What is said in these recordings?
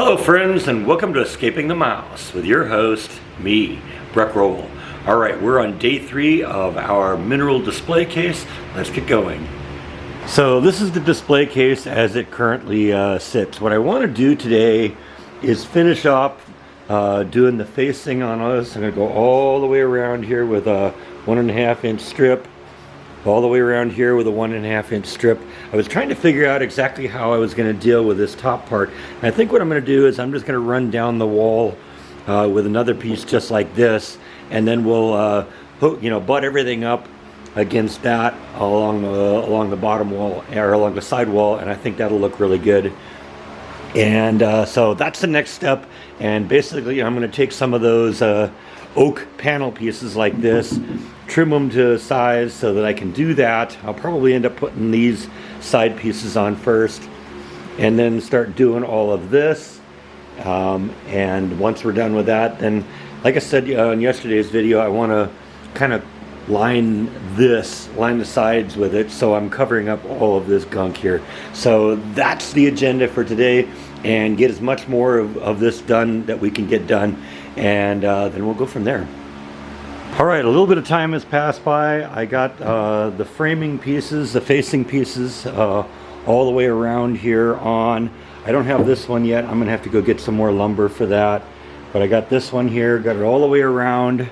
Hello friends, and welcome to Escaping the Mouse with your host, me, Breck Roll. Alright, we're on day 3 of our mineral display case. Let's get going. So this is the display case as it currently sits. What I want to do today is finish up doing the facing on us. I'm going to go all the way around here with a 1.5 inch strip. All the way around here with a 1.5 inch strip. I was trying to figure out exactly how I was going to deal with this top part. And I think what I'm going to do is I'm just going to run down the wall with another piece just like this, and then we'll butt everything up against that along the bottom wall or along the side wall, and I think that'll look really good. And so that's the next step. And basically I'm going to take some of those oak panel pieces like this, trim them to size so that I can do that. I'll probably end up putting these side pieces on first and then start doing all of this. And once we're done with that, then like I said in yesterday's video, I want to kind of line the sides with it, so I'm covering up all of this gunk here. So that's the agenda for today, and get as much more of this done that we can get done, and then we'll go from there. Alright, a little bit of time has passed by. I got the framing pieces, the facing pieces all the way around here on. I don't have this one yet. I'm going to have to go get some more lumber for that. But I got this one here, got it all the way around.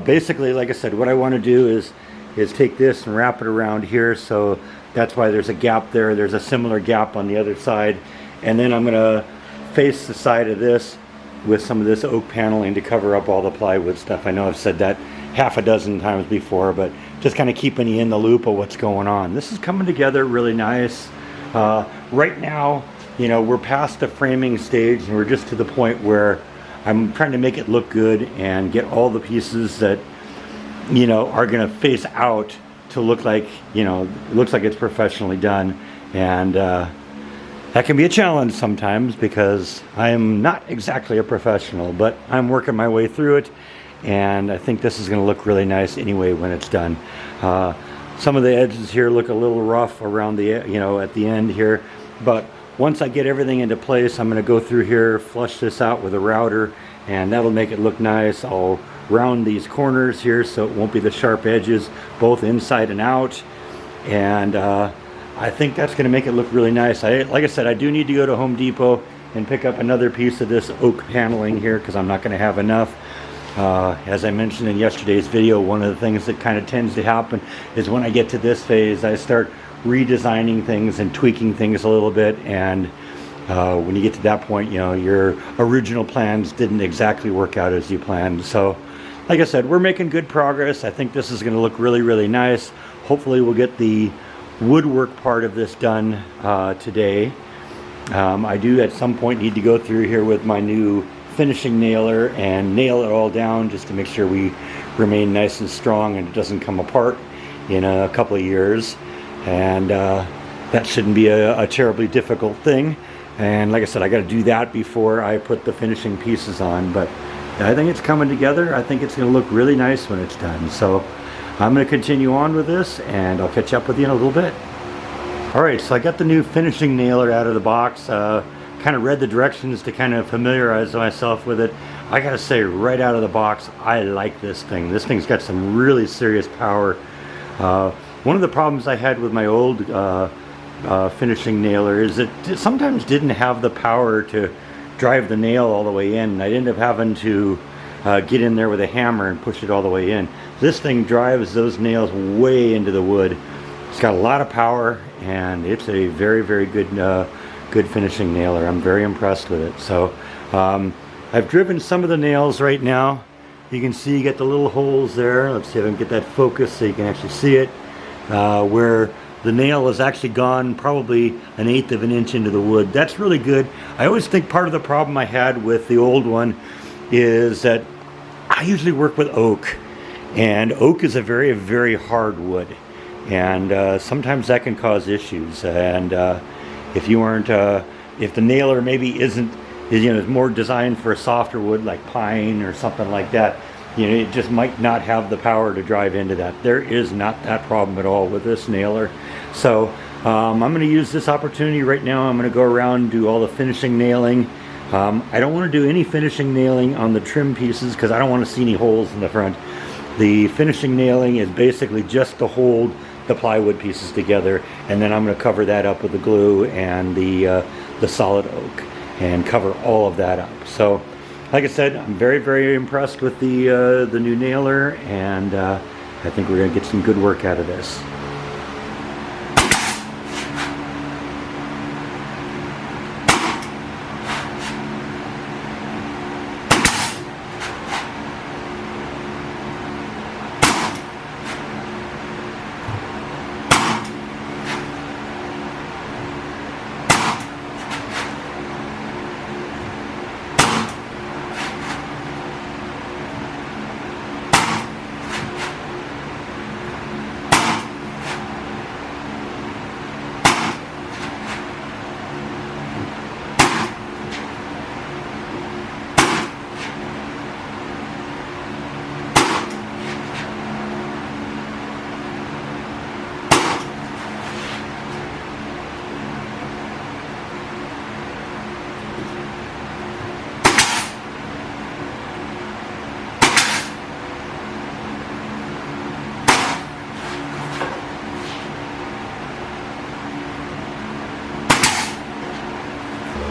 Basically, like I said, what I want to do is take this and wrap it around here, so that's why there's a gap there. There's a similar gap on the other side. And then I'm going to face the side of this with some of this oak paneling to cover up all the plywood stuff. I know I've said that half a dozen times before, but just kind of keeping you in the loop of what's going on. This is coming together really nice. Right now, we're past the framing stage, and we're just to the point where I'm trying to make it look good and get all the pieces that are going to face out to look like it looks like it's professionally done. And that can be a challenge sometimes because I'm not exactly a professional, but I'm working my way through it, and I think this is going to look really nice anyway when it's done. Some of the edges here look a little rough around the at the end here, but once I get everything into place, I'm going to go through here, flush this out with a router, and that'll make it look nice. I'll round these corners here so it won't be the sharp edges, both inside and out, and I think that's going to make it look really nice. Like I said, I do need to go to Home Depot and pick up another piece of this oak paneling here because I'm not going to have enough. As I mentioned in yesterday's video, one of the things that kind of tends to happen is when I get to this phase, I start redesigning things and tweaking things a little bit, and when you get to that point, your original plans didn't exactly work out as you planned. So like I said, we're making good progress. I think this is going to look really, really nice. Hopefully we'll get the woodwork part of this done today. I do at some point need to go through here with my new finishing nailer and nail it all down just to make sure we remain nice and strong and it doesn't come apart in a couple of years. And that shouldn't be a terribly difficult thing. And like I said, I got to do that before I put the finishing pieces on, but I think it's coming together. I think it's going to look really nice when it's done. So I'm going to continue on with this, and I'll catch up with you in a little bit. Alright, so I got the new finishing nailer out of the box. Kind of read the directions to kind of familiarize myself with it. I gotta say, right out of the box, I like this thing. This thing's got some really serious power. One of the problems I had with my old finishing nailer is it sometimes didn't have the power to drive the nail all the way in. I'd end up having to get in there with a hammer and push it all the way in. This thing drives those nails way into the wood. It's got a lot of power, and it's a very, very good good finishing nailer. I'm very impressed with it. So I've driven some of the nails right now. You can see you get the little holes there. Let's see if I can get that focused so you can actually see it, where the nail has actually gone probably 1/8 of an inch into the wood. That's really good. I always think part of the problem I had with the old one is that I usually work with oak, and oak is a very, very hard wood, and sometimes that can cause issues. And if the nailer maybe is more designed for a softer wood like pine or something like that, it just might not have the power to drive into that. There is not that problem at all with this nailer. So I'm going to use this opportunity right now. I'm going to go around and do all the finishing nailing. I don't want to do any finishing nailing on the trim pieces because I don't want to see any holes in the front. The finishing nailing is basically just to hold the plywood pieces together, and then I'm going to cover that up with the glue and the solid oak and cover all of that up. So like I said, I'm very, very impressed with the new nailer, and I think we're going to get some good work out of this.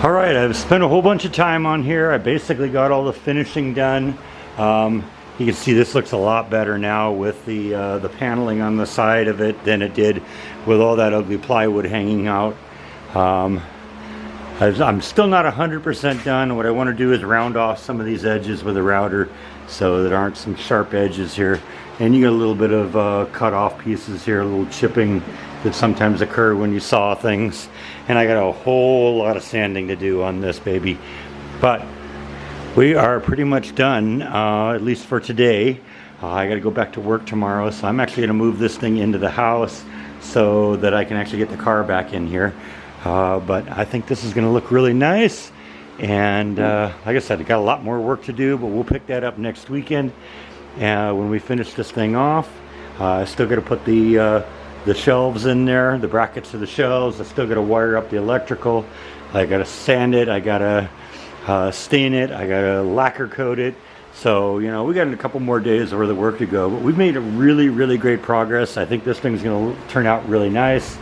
All right, I've spent a whole bunch of time on here. I basically got all the finishing done. You can see this looks a lot better now with the paneling on the side of it than it did with all that ugly plywood hanging out. I'm still not 100% done. What I want to do is round off some of these edges with a router so there aren't some sharp edges here. And you get a little bit of cut off pieces here, a little chipping that sometimes occur when you saw things. And I got a whole lot of sanding to do on this baby. But we are pretty much done, at least for today. I got to go back to work tomorrow, so I'm actually going to move this thing into the house so that I can actually get the car back in here. But I think this is going to look really nice. And like I said, I got a lot more work to do, but we'll pick that up next weekend. When we finish this thing off, I still got to put the shelves in there, the brackets of the shelves. I still got to wire up the electrical. I got to sand it. I got to stain it. I got to lacquer coat it. So, you know, we got a couple more days worth of work to go, but we've made a really, really great progress. I think this thing's going to turn out really nice.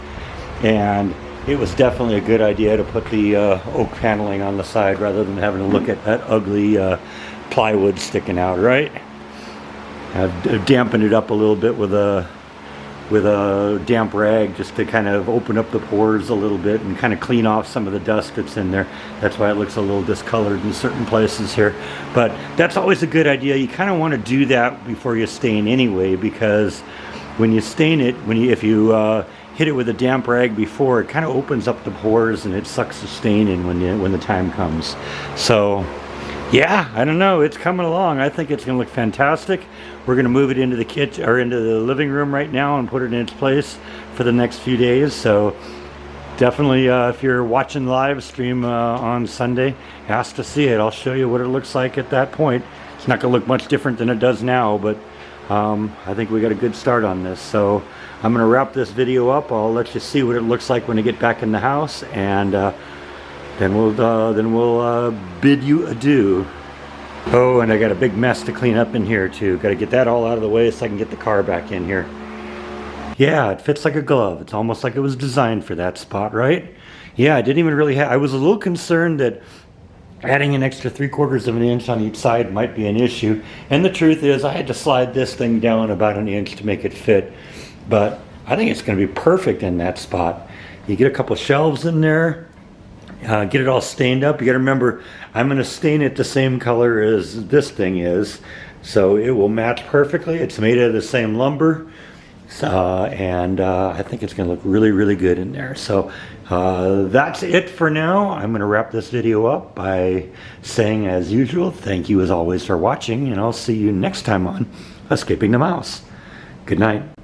And it was definitely a good idea to put the oak paneling on the side rather than having to look at that ugly plywood sticking out, right? I've dampened it up a little bit with a damp rag just to kind of open up the pores a little bit and kind of clean off some of the dust that's in there. That's why it looks a little discolored in certain places here. But that's always a good idea. You kind of want to do that before you stain anyway, because when you stain it, if you hit it with a damp rag before, it kind of opens up the pores and it sucks the stain in when the time comes. So yeah, I don't know, it's coming along. I think it's going to look fantastic. We're going to move it into the kitchen or into the living room right now and put it in its place for the next few days. So definitely, if you're watching live stream on Sunday, ask to see it. I'll show you what it looks like at that point. It's not going to look much different than it does now, but I think we got a good start on this. So I'm going to wrap this video up. I'll let you see what it looks like when I get back in the house, and then we'll bid you adieu. Oh, and I got a big mess to clean up in here too. Got to get that all out of the way so I can get the car back in here. Yeah, it fits like a glove. It's almost like it was designed for that spot, right? Yeah, I didn't even really I was a little concerned that adding an extra 3/4 of an inch on each side might be an issue. And the truth is, I had to slide this thing down about an inch to make it fit. But I think it's going to be perfect in that spot. You get a couple shelves in there. Get it all stained up. You got to remember, I'm going to stain it the same color as this thing is, so it will match perfectly. It's made out of the same lumber, and I think it's going to look really, really good in there. So that's it for now. I'm going to wrap this video up by saying, as usual, thank you as always for watching, and I'll see you next time on Escaping the Mouse. Good night.